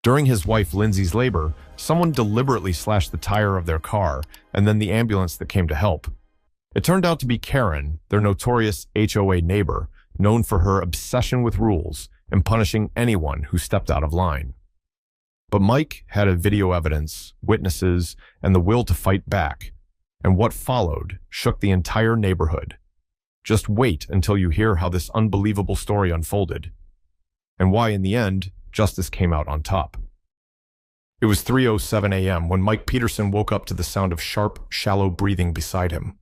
During his wife Lindsay's labor, someone deliberately slashed the tire of their car and then the ambulance that came to help. It turned out to be Karen, their notorious HOA neighbor, known for her obsession with rules and punishing anyone who stepped out of line. But Mike had a video evidence, witnesses, and the will to fight back, and what followed shook the entire neighborhood. Just wait until you hear how this unbelievable story unfolded, and why in the end, justice came out on top. It was 3:07 a.m. when Mike Peterson woke up to the sound of sharp, shallow breathing beside him.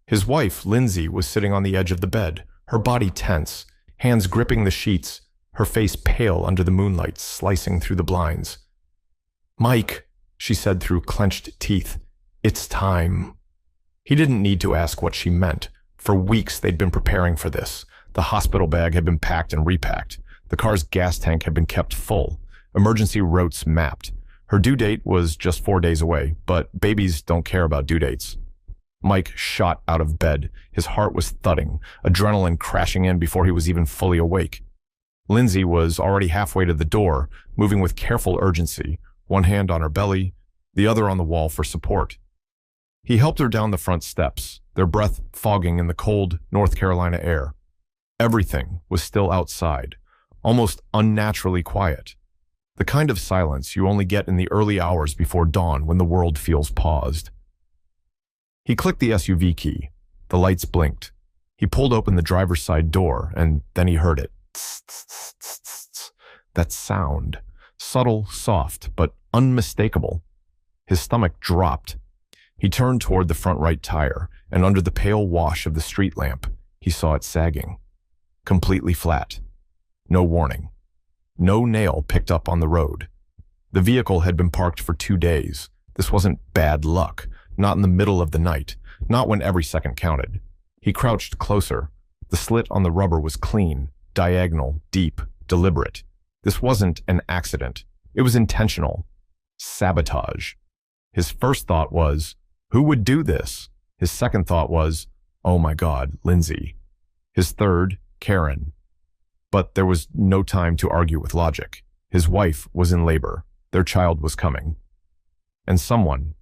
His wife, Lindsay, was sitting on the edge of the bed, her body tense, hands gripping the sheets, her face pale under the moonlight slicing through the blinds. "Mike," she said through clenched teeth, "it's time." He didn't need to ask what she meant. For weeks they'd been preparing for this. The hospital bag had been packed and repacked. The car's gas tank had been kept full. Emergency routes mapped. Her due date was just 4 days away, but babies don't care about due dates. Mike shot out of bed. His heart was thudding, adrenaline crashing in before he was even fully awake. Lindsay was already halfway to the door, moving with careful urgency, one hand on her belly, the other on the wall for support. He helped her down the front steps, their breath fogging in the cold North Carolina air. Everything was still outside, almost unnaturally quiet. The kind of silence you only get in the early hours before dawn when the world feels paused. He clicked the SUV key. The lights blinked. He pulled open the driver's side door, and then he heard it. Tss, tss, tss, tss, tss. That sound, subtle, soft, but unmistakable. His stomach dropped. He turned toward the front right tire, and under the pale wash of the street lamp, he saw it sagging. Completely flat. No warning. No nail picked up on the road. The vehicle had been parked for 2 days. This wasn't bad luck. Not in the middle of the night. Not when every second counted. He crouched closer. The slit on the rubber was clean, diagonal, deep, deliberate. This wasn't an accident. It was intentional. Sabotage. His first thought was, who would do this? His second thought was, oh my God, Lindsay. His third, Karen. But there was no time to argue with logic. His wife was in labor. Their child was coming. And someone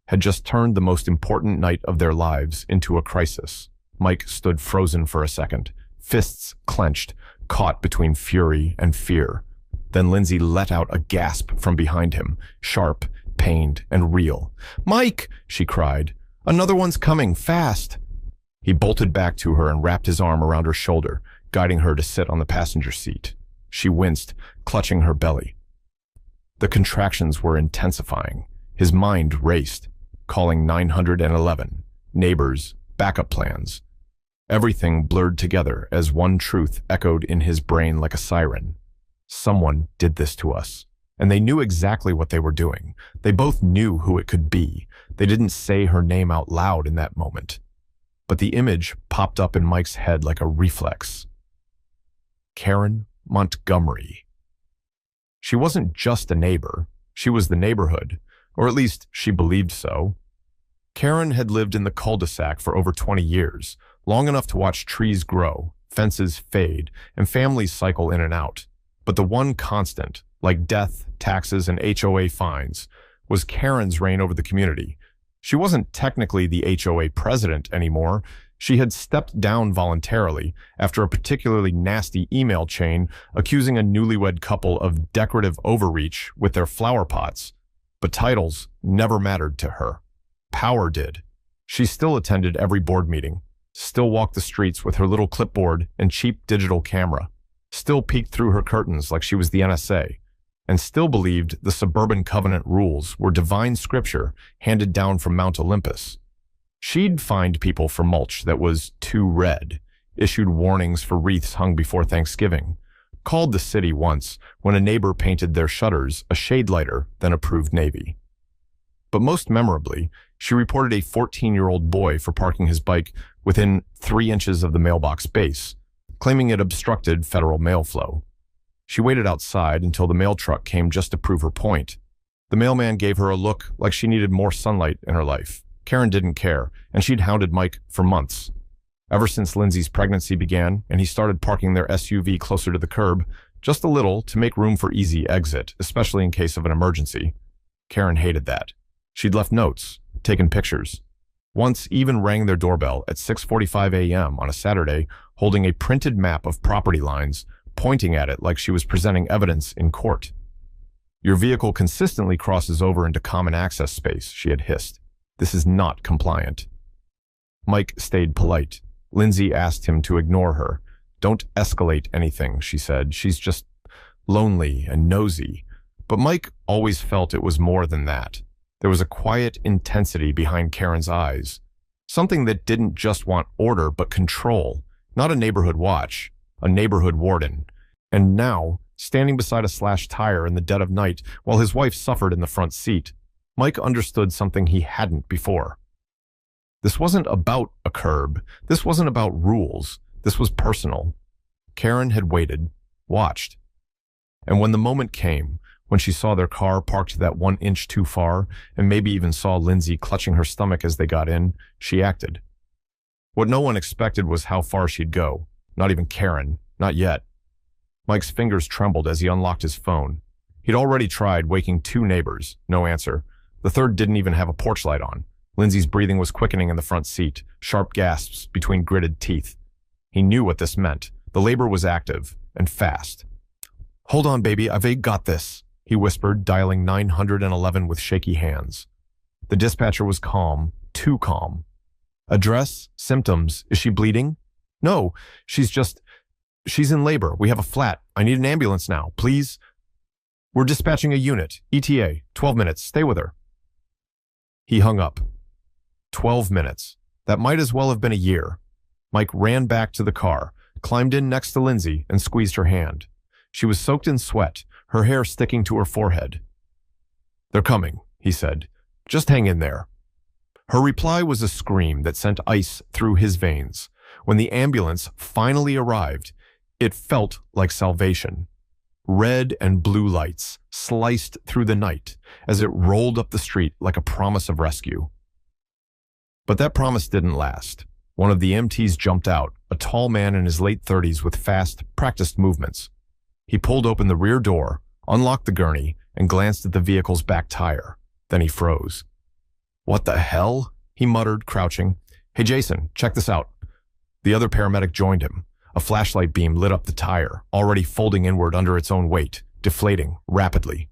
had just turned the most important night of their lives into a crisis. Mike stood frozen for a second, fists clenched, caught between fury and fear. Then Lindsay let out a gasp from behind him, sharp, pained, and real. "Mike!" she cried. "Another one's coming, fast!" He bolted back to her and wrapped his arm around her shoulder, guiding her to sit on the passenger seat. She winced, clutching her belly. The contractions were intensifying. His mind raced, calling 911, neighbors, backup plans. Everything blurred together as one truth echoed in his brain like a siren. Someone did this to us, and they knew exactly what they were doing. They both knew who it could be. They didn't say her name out loud in that moment, but the image popped up in Mike's head like a reflex. Karen Montgomery. She wasn't just a neighbor. She was the neighborhood, or at least she believed so. Karen had lived in the cul-de-sac for over 20 years, long enough to watch trees grow, fences fade, and families cycle in and out. But the one constant, like death, taxes, and HOA fines, was Karen's reign over the community. She wasn't technically the HOA president anymore. She had stepped down voluntarily after a particularly nasty email chain accusing a newlywed couple of decorative overreach with their flower pots. But titles never mattered to her. Power did. She still attended every board meeting, still walked the streets with her little clipboard and cheap digital camera, still peeked through her curtains like she was the NSA, and still believed the suburban covenant rules were divine scripture handed down from Mount Olympus. She'd fined people for mulch that was too red, issued warnings for wreaths hung before Thanksgiving, called the city once when a neighbor painted their shutters a shade lighter than approved navy. But most memorably, she reported a 14-year-old boy for parking his bike within 3 inches of the mailbox base, claiming it obstructed federal mail flow. She waited outside until the mail truck came just to prove her point. The mailman gave her a look like she needed more sunlight in her life. Karen didn't care, and she'd hounded Mike for months. Ever since Lindsay's pregnancy began and he started parking their SUV closer to the curb, Just a little to make room for easy exit, especially in case of an emergency. Karen hated that. She'd left notes, taken pictures. Once even rang their doorbell at 6:45 a.m. on a Saturday, holding a printed map of property lines, pointing at it like she was presenting evidence in court. Your vehicle consistently crosses over into common access space, she had hissed. This is not compliant. Mike stayed polite. Lindsay asked him to ignore her. Don't escalate anything, she said. She's just lonely and nosy. But Mike always felt it was more than that. There was a quiet intensity behind Karen's eyes. Something that didn't just want order but control. Not a neighborhood watch, a neighborhood warden. And now, standing beside a slashed tire in the dead of night while his wife suffered in the front seat, Mike understood something he hadn't before. This wasn't about a curb. This wasn't about rules. This was personal. Karen had waited, watched. And when the moment came, when she saw their car parked that 1 inch too far, and maybe even saw Lindsay clutching her stomach as they got in, she acted. What no one expected was how far she'd go. Not even Karen. Not yet. Mike's fingers trembled as he unlocked his phone. He'd already tried waking 2 neighbors. No answer. The third didn't even have a porch light on. Lindsay's breathing was quickening in the front seat, sharp gasps between gritted teeth. He knew what this meant. The labor was active and fast. Hold on, baby, I've got this, he whispered, dialing 911 with shaky hands. The dispatcher was calm, too calm. Address? Symptoms? Is she bleeding? No, she's in labor. We have a flat. I need an ambulance now, please. We're dispatching a unit. ETA, 12 minutes. Stay with her. He hung up. 12 minutes. That might as well have been a year. Mike ran back to the car, climbed in next to Lindsay, and squeezed her hand. She was soaked in sweat, her hair sticking to her forehead. They're coming, he said. Just hang in there. Her reply was a scream that sent ice through his veins. When the ambulance finally arrived, it felt like salvation. Red and blue lights sliced through the night as it rolled up the street like a promise of rescue. But that promise didn't last. One of the EMTs jumped out, a tall man in his late 30s with fast, practiced movements. He pulled open the rear door, unlocked the gurney, and glanced at the vehicle's back tire. Then he froze. What the hell? He muttered, crouching. Hey, Jason, check this out. The other paramedic joined him. A flashlight beam lit up the tire, already folding inward under its own weight, deflating rapidly.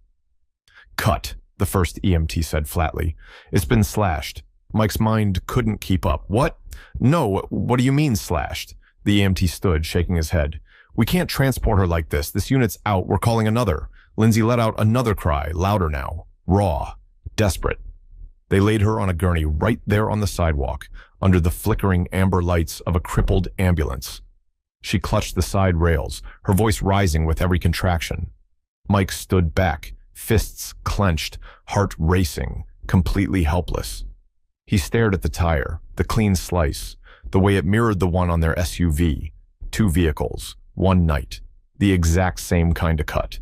Cut, the first EMT said flatly. It's been slashed. Mike's mind couldn't keep up. What? No, what do you mean slashed? The EMT stood, shaking his head. We can't transport her like this. This unit's out. We're calling another. Lindsay let out another cry, louder now. Raw. Desperate. They laid her on a gurney right there on the sidewalk, under the flickering amber lights of a crippled ambulance. She clutched the side rails, her voice rising with every contraction. Mike stood back, fists clenched, heart racing, completely helpless. He stared at the tire, the clean slice, the way it mirrored the one on their SUV. 2 vehicles, 1 night, the exact same kind of cut.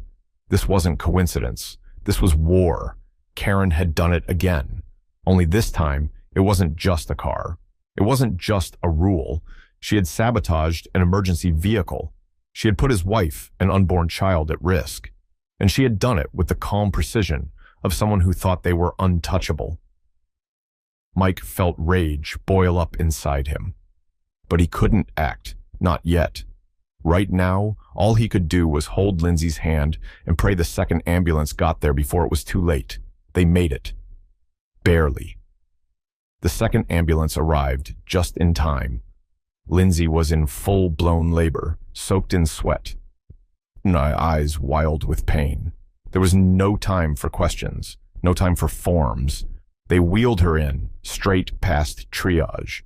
This wasn't coincidence. This was war. Karen had done it again. Only this time, it wasn't just a car. It wasn't just a rule. She had sabotaged an emergency vehicle. She had put his wife and unborn child at risk. And she had done it with the calm precision of someone who thought they were untouchable. Mike felt rage boil up inside him. But he couldn't act, not yet. Right now, all he could do was hold Lindsay's hand and pray the second ambulance got there before it was too late. They made it. Barely. The second ambulance arrived just in time. Lindsay was in full-blown labor, soaked in sweat. My eyes wild with pain. There was no time for questions, no time for forms. They wheeled her in, straight past triage.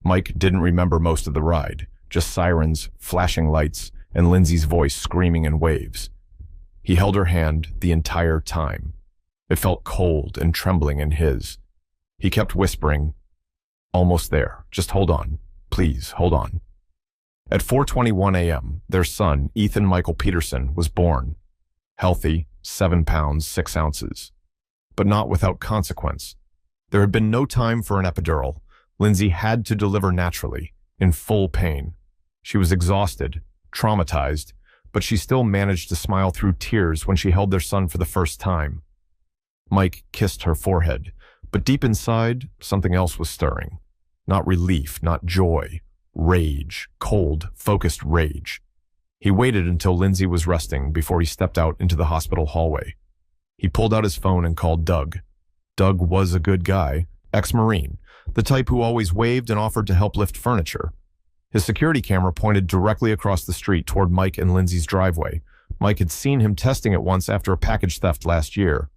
Mike didn't remember most of the ride, just sirens, flashing lights, and Lindsay's voice screaming in waves. He held her hand the entire time. It felt cold and trembling in his. He kept whispering, "Almost there. Just hold on. Please, hold on." At 4:21 a.m., their son, Ethan Michael Peterson, was born. Healthy, 7 pounds, 6 ounces. But not without consequence. There had been no time for an epidural. Lindsay had to deliver naturally, in full pain. She was exhausted, traumatized, but she still managed to smile through tears when she held their son for the first time. Mike kissed her forehead, but deep inside, something else was stirring. Not relief, not joy. Rage. Cold, focused rage. He waited until Lindsay was resting before he stepped out into the hospital hallway. He pulled out his phone and called Doug. Doug was a good guy, ex-Marine, the type who always waved and offered to help lift furniture. His security camera pointed directly across the street toward Mike and Lindsay's driveway. Mike had seen him testing it once after a package theft last year.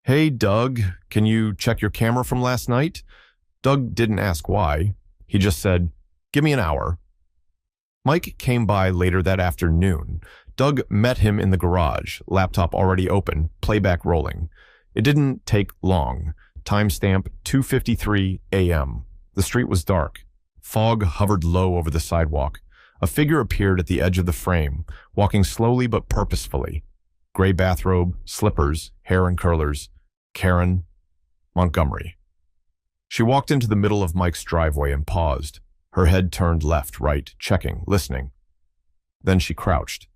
"Hey, Doug, can you check your camera from last night?" Doug didn't ask why. He just said, "Give me an hour." Mike came by later that afternoon. Doug met him in the garage, laptop already open, playback rolling. It didn't take long. Timestamp 2:53 a.m. The street was dark. Fog hovered low over the sidewalk. A figure appeared at the edge of the frame, walking slowly but purposefully. Gray bathrobe, slippers, hair in curlers. Karen Montgomery. She walked into the middle of Mike's driveway and paused. Her head turned left, right, checking, listening. Then she crouched.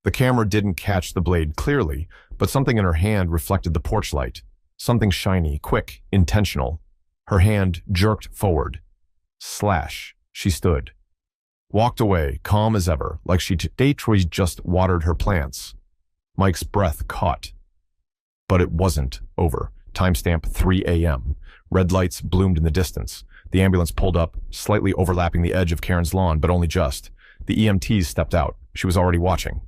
The camera didn't catch the blade clearly, but something in her hand reflected the porch light. Something shiny, quick, intentional. Her hand jerked forward. Slash. She stood. Walked away, calm as ever, like she'd just watered her plants. Mike's breath caught. But it wasn't over. Timestamp 3 a.m. Red lights bloomed in the distance. The ambulance pulled up, slightly overlapping the edge of Karen's lawn, but only just. The EMTs stepped out. She was already watching.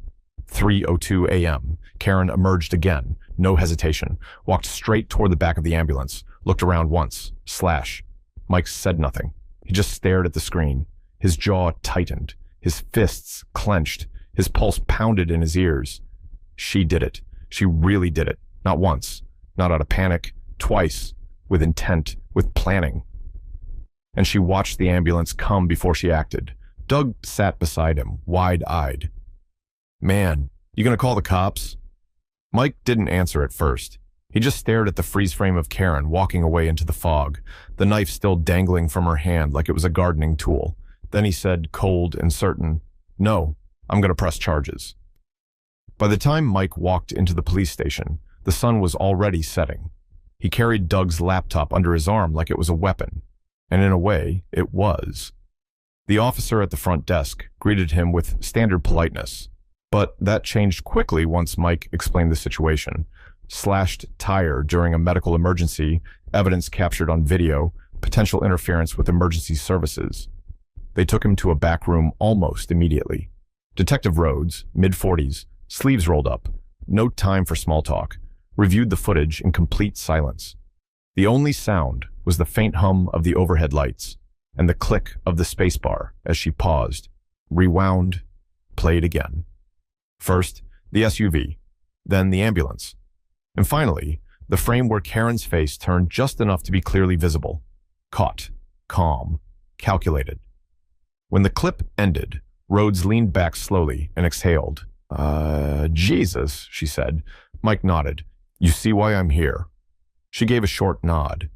3:02 a.m. Karen emerged again. No hesitation. Walked straight toward the back of the ambulance. Looked around once. Slash. Mike said nothing. He just stared at the screen. His jaw tightened. His fists clenched. His pulse pounded in his ears. She did it. She really did it. Not once. Not out of panic. Twice. With intent. With planning. And she watched the ambulance come before she acted. Doug sat beside him, wide-eyed. "Man, you gonna call the cops?" Mike didn't answer at first. He just stared at the freeze frame of Karen walking away into the fog, the knife still dangling from her hand like it was a gardening tool. Then he said, cold and certain, "No, I'm gonna press charges." By the time Mike walked into the police station, the sun was already setting. He carried Doug's laptop under his arm like it was a weapon. And in a way, it was. The officer at the front desk greeted him with standard politeness. But that changed quickly once Mike explained the situation. Slashed tire during a medical emergency, evidence captured on video, potential interference with emergency services. They took him to a back room almost immediately. Detective Rhodes, mid-40s, sleeves rolled up, no time for small talk, reviewed the footage in complete silence. The only sound was the faint hum of the overhead lights and the click of the spacebar as she paused, rewound, played again. First, the SUV, then the ambulance, and finally, the frame where Karen's face turned just enough to be clearly visible. Caught, calm, calculated. When the clip ended, Rhodes leaned back slowly and exhaled. Jesus, she said. Mike nodded. "You see why I'm here?" She gave a short nod.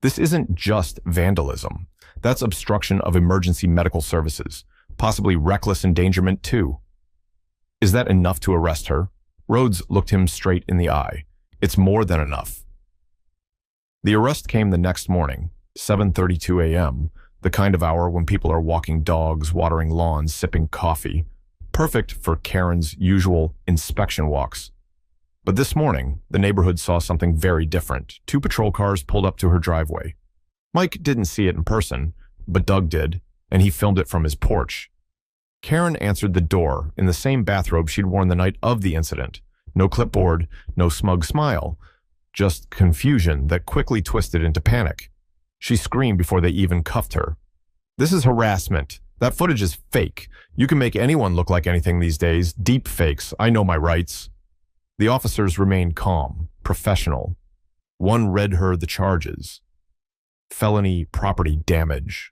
"This isn't just vandalism. That's obstruction of emergency medical services, possibly reckless endangerment too." "Is that enough to arrest her?" Rhodes looked him straight in the eye. "It's more than enough." The arrest came the next morning, 7:32 a.m., the kind of hour when people are walking dogs, watering lawns, sipping coffee. Perfect for Karen's usual inspection walks. But this morning, the neighborhood saw something very different. 2 patrol cars pulled up to her driveway. Mike didn't see it in person, but Doug did, and he filmed it from his porch. Karen answered the door in the same bathrobe she'd worn the night of the incident. No clipboard, no smug smile, just confusion that quickly twisted into panic. She screamed before they even cuffed her. "This is harassment. That footage is fake. You can make anyone look like anything these days. Deep fakes. I know my rights." The officers remained calm, professional. One read her the charges. Felony property damage.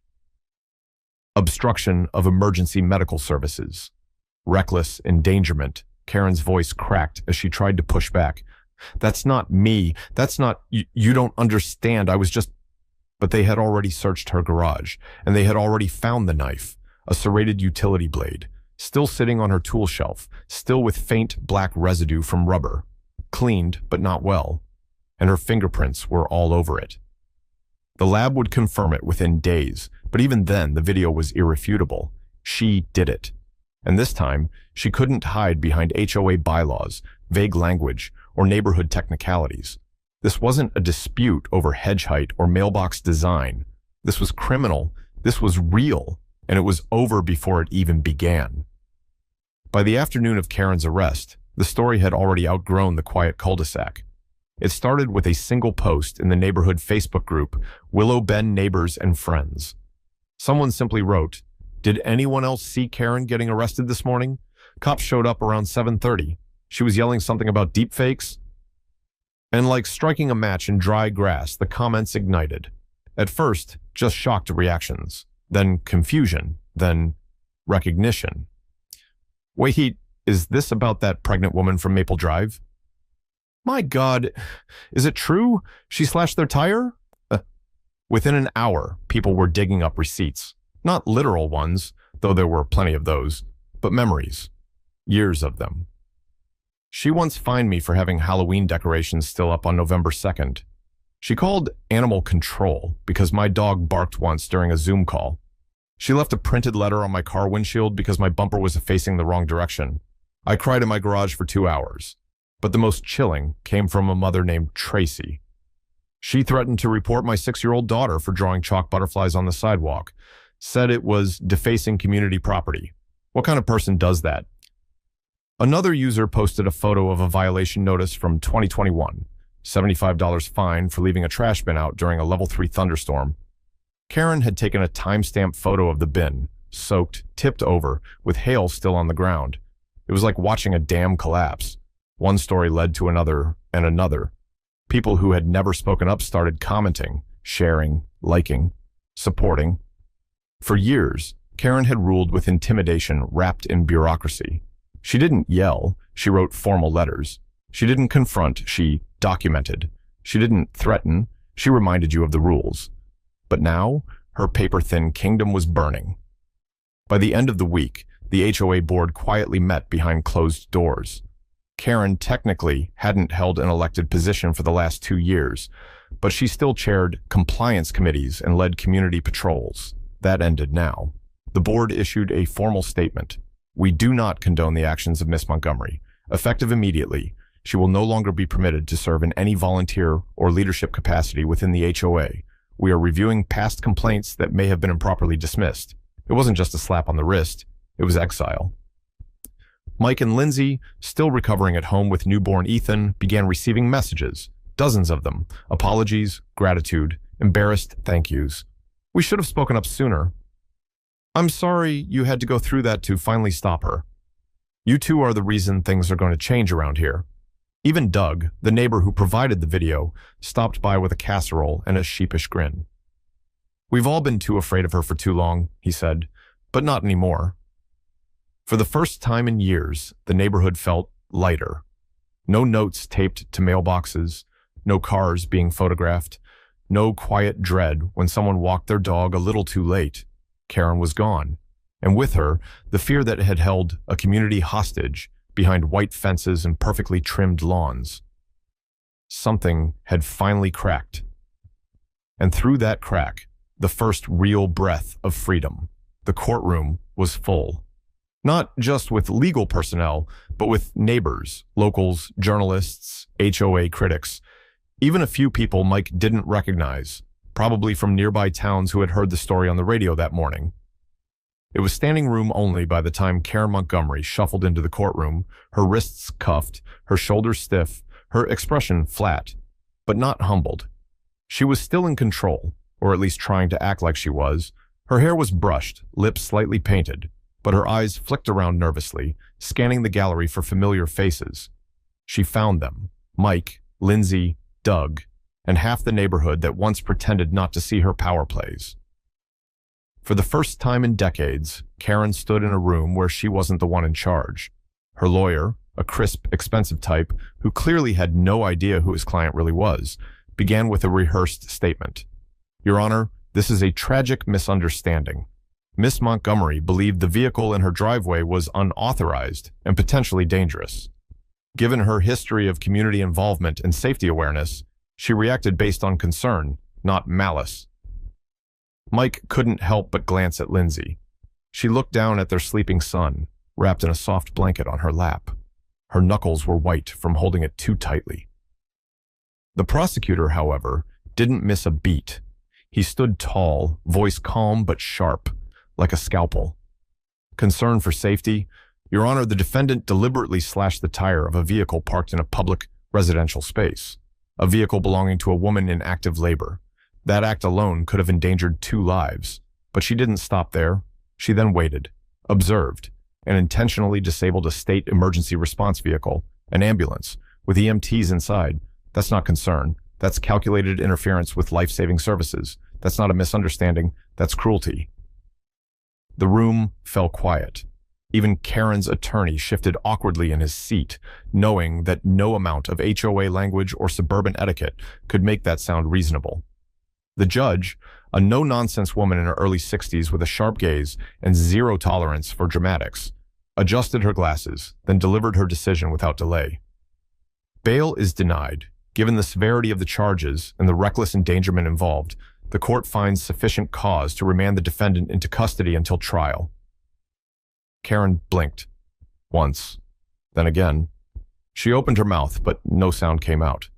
Obstruction of emergency medical services. Reckless endangerment. Karen's voice cracked as she tried to push back. "That's not me. That's not... You don't understand. I was just..." But they had already searched her garage, and they had already found the knife, a serrated utility blade. still sitting on her tool shelf, still with faint black residue from rubber, cleaned but not well, and her fingerprints were all over it. The lab would confirm it within days, but even then the video was irrefutable. She did it. And this time, she couldn't hide behind HOA bylaws, vague language, or neighborhood technicalities. This wasn't a dispute over hedge height or mailbox design. This was criminal, this was real, and it was over before it even began. By the afternoon of Karen's arrest, the story had already outgrown the quiet cul-de-sac. It started with a single post in the neighborhood Facebook group, Willow Bend Neighbors and Friends. Someone simply wrote, "Did anyone else see Karen getting arrested this morning? Cops showed up around 7:30. She was yelling something about deepfakes." And like striking a match in dry grass, the comments ignited. At first, just shocked reactions, then confusion, then recognition. Wait, is this about that pregnant woman from Maple Drive? My God, is it true? She slashed their tire? Within an hour, people were digging up receipts. Not literal ones, though there were plenty of those, but memories. Years of them. She once fined me for having Halloween decorations still up on November 2nd. She called animal control because my dog barked once during a Zoom call. She left a printed letter on my car windshield because my bumper was facing the wrong direction. I cried in my garage for 2 hours. But the most chilling came from a mother named Tracy. She threatened to report my 6-year-old daughter for drawing chalk butterflies on the sidewalk, said it was defacing community property. What kind of person does that? Another user posted a photo of a violation notice from 2021, $75 fine for leaving a trash bin out during a level 3 thunderstorm. Karen had taken a timestamp photo of the bin, soaked, tipped over, with hail still on the ground. It was like watching a dam collapse. One story led to another and another. People who had never spoken up started commenting, sharing, liking, supporting. For years, Karen had ruled with intimidation wrapped in bureaucracy. She didn't yell, she wrote formal letters. She didn't confront, she documented. She didn't threaten, she reminded you of the rules. But now, her paper-thin kingdom was burning. By the end of the week, the HOA board quietly met behind closed doors. Karen technically hadn't held an elected position for the last 2 years, but she still chaired compliance committees and led community patrols. That ended now. The board issued a formal statement. "We do not condone the actions of Miss Montgomery. Effective immediately, she will no longer be permitted to serve in any volunteer or leadership capacity within the HOA. We are reviewing past complaints that may have been improperly dismissed." It wasn't just a slap on the wrist, it was exile. Mike and Lindsay, still recovering at home with newborn Ethan, began receiving messages, dozens of them, apologies, gratitude, embarrassed thank yous. "We should have spoken up sooner. I'm sorry you had to go through that to finally stop her. You two are the reason things are going to change around here." Even Doug, the neighbor who provided the video, stopped by with a casserole and a sheepish grin. "We've all been too afraid of her for too long," he said, "but not anymore." For the first time in years, the neighborhood felt lighter. No notes taped to mailboxes, no cars being photographed, no quiet dread when someone walked their dog a little too late. Karen was gone, and with her, the fear that had held a community hostage behind white fences and perfectly trimmed lawns. Something had finally cracked. And through that crack, the first real breath of freedom. The courtroom was full. Not just with legal personnel, but with neighbors, locals, journalists, HOA critics, even a few people Mike didn't recognize, probably from nearby towns who had heard the story on the radio that morning. It was standing room only by the time Karen Montgomery shuffled into the courtroom, her wrists cuffed, her shoulders stiff, her expression flat, but not humbled. She was still in control, or at least trying to act like she was. Her hair was brushed, lips slightly painted, but her eyes flicked around nervously, scanning the gallery for familiar faces. She found them: Mike, Lindsay, Doug, and half the neighborhood that once pretended not to see her power plays. For the first time in decades, Karen stood in a room where she wasn't the one in charge. Her lawyer, a crisp, expensive type who clearly had no idea who his client really was, began with a rehearsed statement. "Your Honor, this is a tragic misunderstanding. Miss Montgomery believed the vehicle in her driveway was unauthorized and potentially dangerous. Given her history of community involvement and safety awareness, she reacted based on concern, not malice. Mike couldn't help but glance at Lindsay. She looked down at their sleeping son, wrapped in a soft blanket on her lap. Her knuckles were white from holding it too tightly. The prosecutor, however, didn't miss a beat. He stood tall, voice calm but sharp, like a scalpel. Concern for safety? Your Honor, the defendant deliberately slashed the tire of a vehicle parked in a public residential space, a vehicle belonging to a woman in active labor. That act alone could have endangered 2 lives, but she didn't stop there. She then waited, observed, and intentionally disabled a state emergency response vehicle, an ambulance, with EMTs inside. That's not concern. That's calculated interference with life-saving services. That's not a misunderstanding. That's cruelty. The room fell quiet. Even Karen's attorney shifted awkwardly in his seat, knowing that no amount of HOA language or suburban etiquette could make that sound reasonable. The judge, a no-nonsense woman in her early 60s with a sharp gaze and zero tolerance for dramatics, adjusted her glasses, then delivered her decision without delay. Bail is denied. Given the severity of the charges and the reckless endangerment involved, the court finds sufficient cause to remand the defendant into custody until trial. Karen blinked. Once. Then again. She opened her mouth, but no sound came out.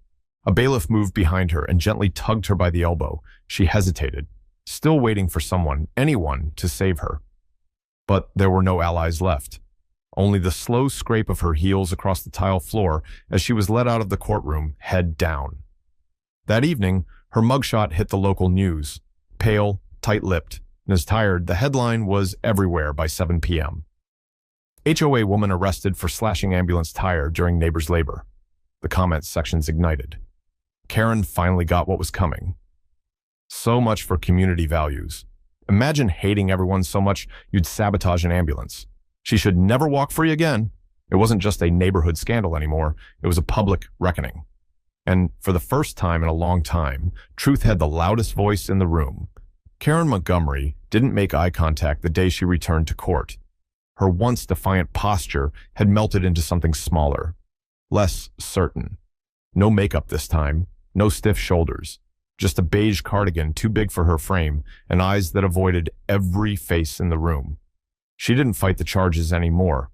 A bailiff moved behind her and gently tugged her by the elbow. She hesitated, still waiting for someone, anyone, to save her. But there were no allies left. Only the slow scrape of her heels across the tile floor as she was led out of the courtroom, head down. That evening, her mugshot hit the local news. Pale, tight-lipped, and as tired, the headline was everywhere by 7 p.m. HOA woman arrested for slashing ambulance tire during neighbor's labor. The comments sections ignited. Karen finally got what was coming. So much for community values. Imagine hating everyone so much you'd sabotage an ambulance. She should never walk free again. It wasn't just a neighborhood scandal anymore. It was a public reckoning. And for the first time in a long time, truth had the loudest voice in the room. Karen Montgomery didn't make eye contact the day she returned to court. Her once defiant posture had melted into something smaller, less certain. No makeup this time, no stiff shoulders, just a beige cardigan too big for her frame and eyes that avoided every face in the room. She didn't fight the charges anymore.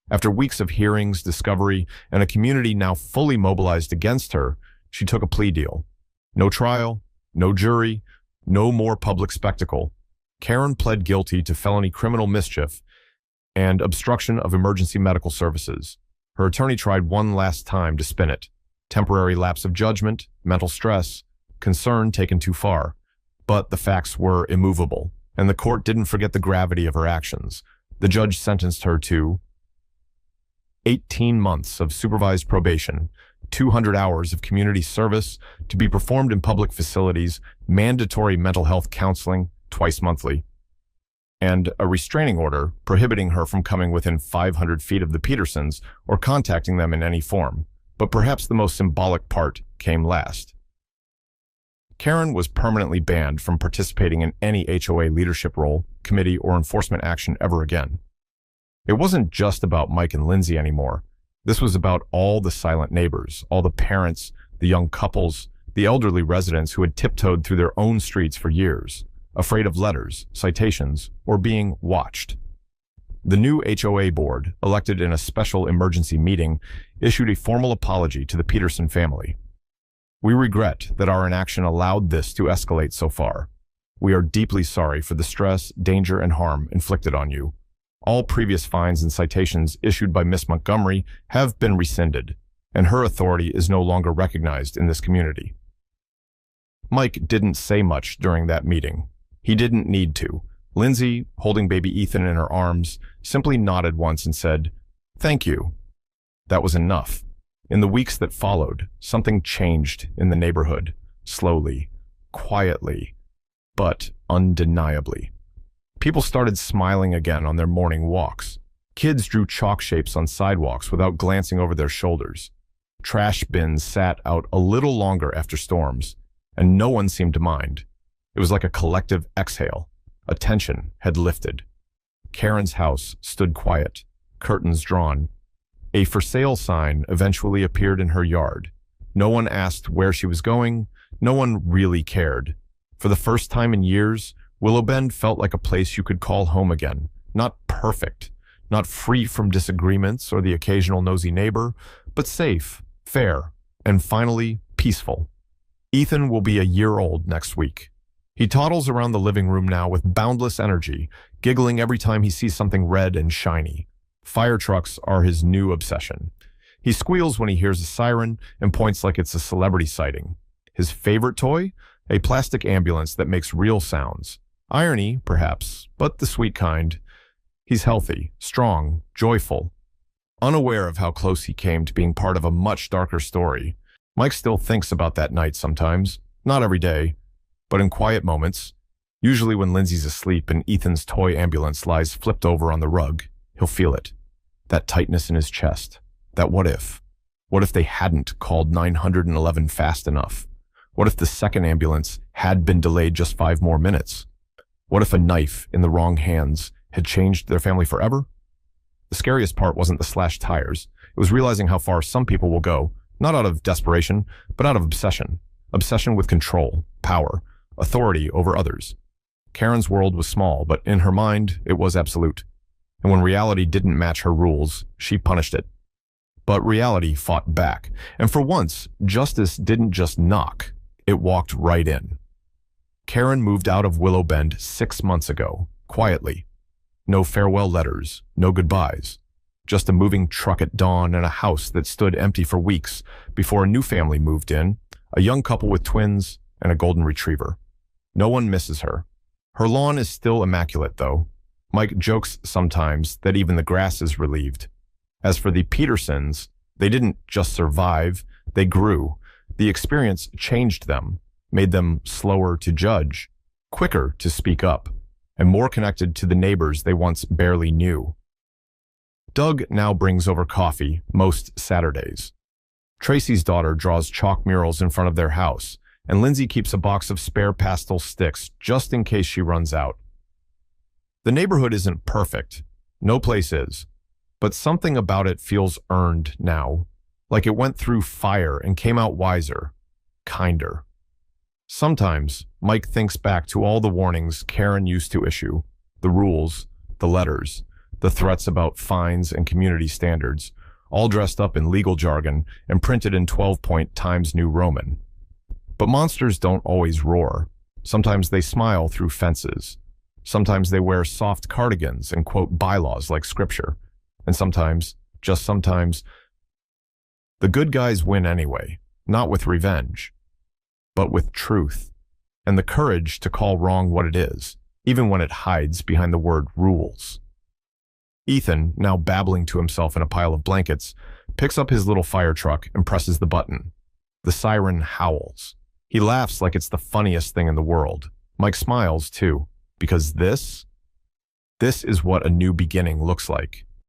After weeks of hearings, discovery, and a community now fully mobilized against her, she took a plea deal. No trial, no jury, no more public spectacle. Karen pled guilty to felony criminal mischief and obstruction of emergency medical services. Her attorney tried one last time to spin it. Temporary lapse of judgment, mental stress, concern taken too far. But the facts were immovable, and the court didn't forget the gravity of her actions. The judge sentenced her to 18 months of supervised probation, 200 hours of community service to be performed in public facilities, mandatory mental health counseling twice monthly, and a restraining order prohibiting her from coming within 500 feet of the Petersons or contacting them in any form. But perhaps the most symbolic part came last. Karen was permanently banned from participating in any HOA leadership role, committee, or enforcement action ever again. It wasn't just about Mike and Lindsay anymore. This was about all the silent neighbors, all the parents, the young couples, the elderly residents who had tiptoed through their own streets for years, afraid of letters, citations, or being watched. The new HOA board, elected in a special emergency meeting, issued a formal apology to the Peterson family. We regret that our inaction allowed this to escalate so far. We are deeply sorry for the stress, danger, and harm inflicted on you. All previous fines and citations issued by Miss Montgomery have been rescinded, and her authority is no longer recognized in this community. Mike didn't say much during that meeting. He didn't need to. Lindsay, holding baby Ethan in her arms, simply nodded once and said, "Thank you." That was enough. In the weeks that followed, something changed in the neighborhood, slowly, quietly, but undeniably. People started smiling again on their morning walks. Kids drew chalk shapes on sidewalks without glancing over their shoulders. Trash bins sat out a little longer after storms, and no one seemed to mind. It was like a collective exhale. A tension had lifted. Karen's house stood quiet, curtains drawn. A for sale sign eventually appeared in her yard. No one asked where she was going. No one really cared. For the first time in years, Willow Bend felt like a place you could call home again. Not perfect, not free from disagreements or the occasional nosy neighbor, but safe, fair, and finally peaceful. Ethan will be a year old next week. He toddles around the living room now with boundless energy, giggling every time he sees something red and shiny. Fire trucks are his new obsession. He squeals when he hears a siren and points like it's a celebrity sighting. His favorite toy? A plastic ambulance that makes real sounds. Irony, perhaps, but the sweet kind. He's healthy, strong, joyful. Unaware of how close he came to being part of a much darker story, Mike still thinks about that night sometimes. Not every day, but in quiet moments. Usually when Lindsay's asleep and Ethan's toy ambulance lies flipped over on the rug, he'll feel it. That tightness in his chest. That what if? What if they hadn't called 911 fast enough? What if the second ambulance had been delayed just 5 more minutes? What if a knife in the wrong hands had changed their family forever? The scariest part wasn't the slashed tires. It was realizing how far some people will go, not out of desperation, but out of obsession. Obsession with control, power, authority over others. Karen's world was small, but in her mind, it was absolute. And when reality didn't match her rules, she punished it. But reality fought back. And for once, justice didn't just knock. It walked right in. Karen moved out of Willow Bend 6 months ago, quietly. No farewell letters, no goodbyes. Just a moving truck at dawn and a house that stood empty for weeks before a new family moved in, a young couple with twins and a golden retriever. No one misses her. Her lawn is still immaculate, though. Mike jokes sometimes that even the grass is relieved. As for the Petersons, they didn't just survive, they grew. The experience changed them, made them slower to judge, quicker to speak up, and more connected to the neighbors they once barely knew. Doug now brings over coffee most Saturdays. Tracy's daughter draws chalk murals in front of their house, and Lindsay keeps a box of spare pastel sticks just in case she runs out. The neighborhood isn't perfect. No place is. But something about it feels earned now, like it went through fire and came out wiser, kinder. Sometimes, Mike thinks back to all the warnings Karen used to issue, the rules, the letters, the threats about fines and community standards, all dressed up in legal jargon and printed in 12-point Times New Roman. But monsters don't always roar. Sometimes they smile through fences. Sometimes they wear soft cardigans and quote bylaws like scripture. And sometimes, just sometimes, the good guys win anyway, not with revenge, but with truth and the courage to call wrong what it is, even when it hides behind the word rules. Ethan, now babbling to himself in a pile of blankets, picks up his little fire truck and presses the button. The siren howls. He laughs like it's the funniest thing in the world. Mike smiles too, because this is what a new beginning looks like.